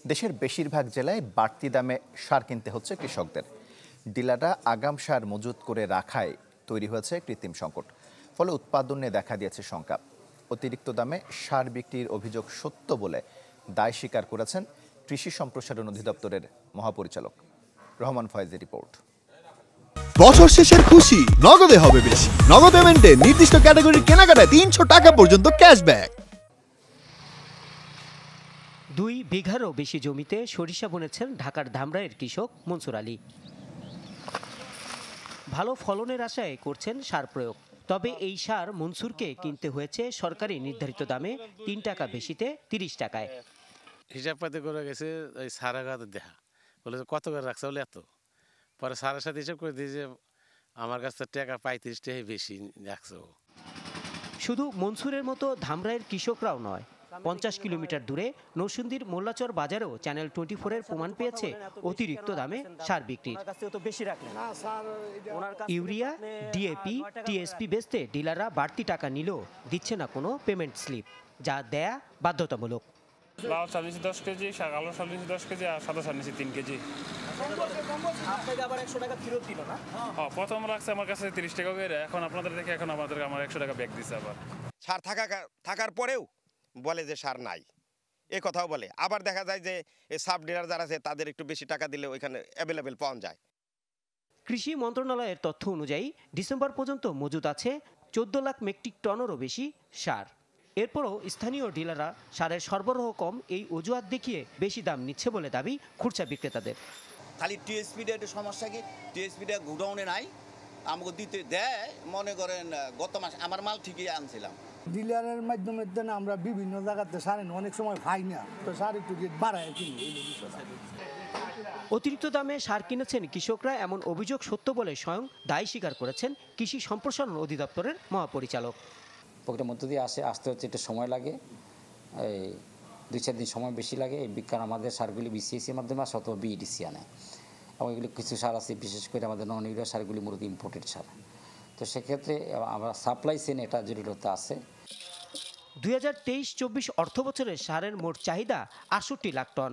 দেশের বেশিরভাগ জেলায় বাড়তি দামে সার কিনতে হচ্ছে কৃষকদের। ডিলাররা আগাম সার মজুত করে রাখায় তৈরি হয়েছে কৃত্রিম সংকট। ফলে উৎপাদনে দেখা দিয়েছে শঙ্কা। অতিরিক্ত দামে সার বিক্রির অভিযোগ সত্য বলে দায় স্বীকার করেছেন কৃষি সম্প্রসারণ অধিদপ্তরের মহাপরিচালক। রহমান ফয়েজের রিপোর্ট। বছর শেষের খুশি নগদে হবে বেশি। নগদ পেমেন্টে নির্দিষ্ট ক্যাটাগরির কেনাকাটায় ৩০০ টাকা পর্যন্ত ক্যাশব্যাক। ২ বিঘারও বেশি জমিতে সরিষা বুনেছেন ঢাকার ধামরাইয়ের কৃষক মনসুর আলী। ভালো ফলনের আশায় করছেন সার প্রয়োগ। তবে এই সার মনসুরকে কিনতে হয়েছে সরকারি নির্ধারিত দামে ৩ টাকা বেশিতে ৩০ টাকায়। হিসাব পাতি করে গেছে ওই সারা গাতে দেখা বলে কত করে রাখছে বলে এত, পরে সারের সাথে হিসাব করে দিয়েছে আমার কাছে টাকা ৩৫ টাকা বেশি রাখছে। শুধু মনসুরের মতো ধামরাইয়ের কৃষকরাও নয়, ৫০ কিলোমিটার দূরে নরসিংদীর মোল্লাচর বাজারেও চ্যানেল 24-এর প্রমাণ পেয়েছে অতিরিক্ত দামে সার বিক্রির। ইউরিয়া, ডিএপি, টিএসপি বেচতে ডিলাররা বাড়তি টাকা নিলেও দিচ্ছে না কোনো পেমেন্ট স্লিপ, যা দেয়া বাধ্যতামূলক। লাল সার নিচ্ছি 10 কেজি, কালো সার নিচ্ছি 10 কেজি, আর সাদা সার নিচ্ছি 3 কেজি। আপনাকে আবার 100 টাকা ফেরত দিল না? হ্যাঁ, প্রথম রাখছে আমার কাছে 30 টাকা করে, এখন আপনাদের দেখে এখন আমার 100 টাকা ব্যাক দিচ্ছে। আবার সার থাকার পরেও বলে যে সার নাই, এ কথাও বলে। আবার দেখা যায় যে এই সাব ডিলার যারা আছে তাদের একটু বেশি টাকা দিলে ওইখানে অ্যাভেলেবেল পাওয়া যায়। কৃষি মন্ত্রণালয়ের তথ্য অনুযায়ী ডিসেম্বর পর্যন্ত মজুদ আছে 14 লাখ মেট্রিক টনেরও বেশি সার। এরপরও স্থানীয় ডিলাররা সারের সরবরাহ কম এই অজুহাত দেখিয়ে বেশি দাম নিচ্ছে বলে দাবি খুচরা বিক্রেতাদের। খালি টিএসপিটা একটু সমস্যা, কি টিএসপিটা গোডাউনে নাই, আমাকে দিতে দেয়। মনে করেন গত মাস আমার মাল ঠিকই আনছিলাম, ডিলারের মাধ্যমে আমরা বিভিন্ন জায়গাতে সার অনেক সময় পাই না, তো সার একটু বাড়ায় কিনি। অতিরিক্ত দামে সার কিনেছেন কৃষকরা, এমন অভিযোগ সত্য বলে স্বয়ং দায় স্বীকার করেছেন কৃষি সম্প্রসারণ অধিদপ্তরের মহাপরিচালক। প্রক্রিয়ার মধ্য দিয়ে আসতে হচ্ছে, একটু সময় লাগে, এই 2-4 দিন সময় বেশি লাগে। এই বিজ্ঞান আমাদের সারগুলি বিসিএসির মাধ্যমে আসে অথবা বিইডিসি আনে, এবং এগুলি কিছু সার আছে বিশেষ করে আমাদের নন ইউরিয়া সারগুলি মূলত ইম্পোর্টেড সার। তো সেক্ষেত্রে আমরা সাপ্লাই চেইন এটা জটিলতা আছে। 2023-24 অর্থ বছরের সারের মোট চাহিদা 68 লাখ টন।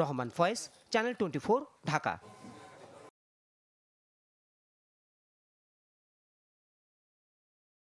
রহমান ফয়েজ, চ্যানেল 24, ঢাকা।